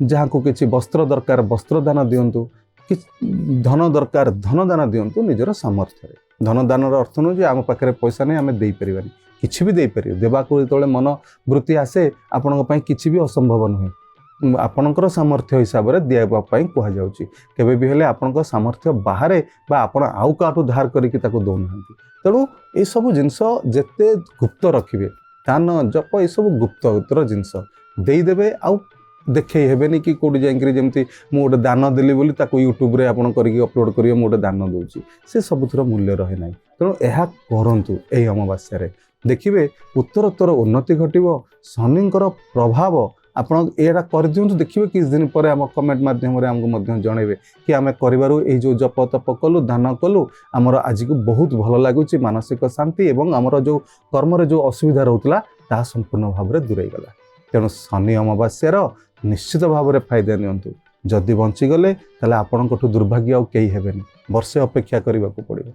जहाँ को किसी वस्त्र दरकार वस्त्रदान दिंतु कि धन दरकार धनदान दिंतु निजर सामर्थ्य धनदान अर्थ नुह आम पाखे पैसा नहीं आम देपर किसी भी देपर देवाक जो मन वृत्ति आसे आपण किसी भी असंभव नुहे आपणकर सामर्थ्य हिसाब से देवाई कहुच्छी केवे भी हेले आपण सामर्थ्य बाहर आपण आउ काठू धार करके दौना तेणु ये सब जिनस जेते गुप्त रखिए दान जप ये सब गुप्तर जिनस देदेवे आउ देखे हेबेनी कि कौटी जाइए जमी मुझे दान देली बोली यूट्यूब रे आपन करके अपलोड करिए मुझे दान दूची से सबुथर मूल्य रहे ना तेणु यह करूँ यही अमावास्या देखिए उत्तरोत्तर उन्नति घटव शनिंकर प्रभाव आपण एटा कर दिंतु देखिए किस दिन पर आम कमेंट माध्यम आमको जनइबे कि आम कर जो जप तप कलु दान कलु आमर आज को बहुत भल लगुच मानसिक शांति एवं आमर जो कर्म जो असुविधा रोला ता संपूर्ण भाव में दूरे गला तेणु शनि अमावास्यार निश्चित भाव में फायदा नियंतु जदि बंचीगले ताले आपणठू दुर्भाग्य आउ कई हेबेनी वर्षे अपेक्षा करने को पड़ो।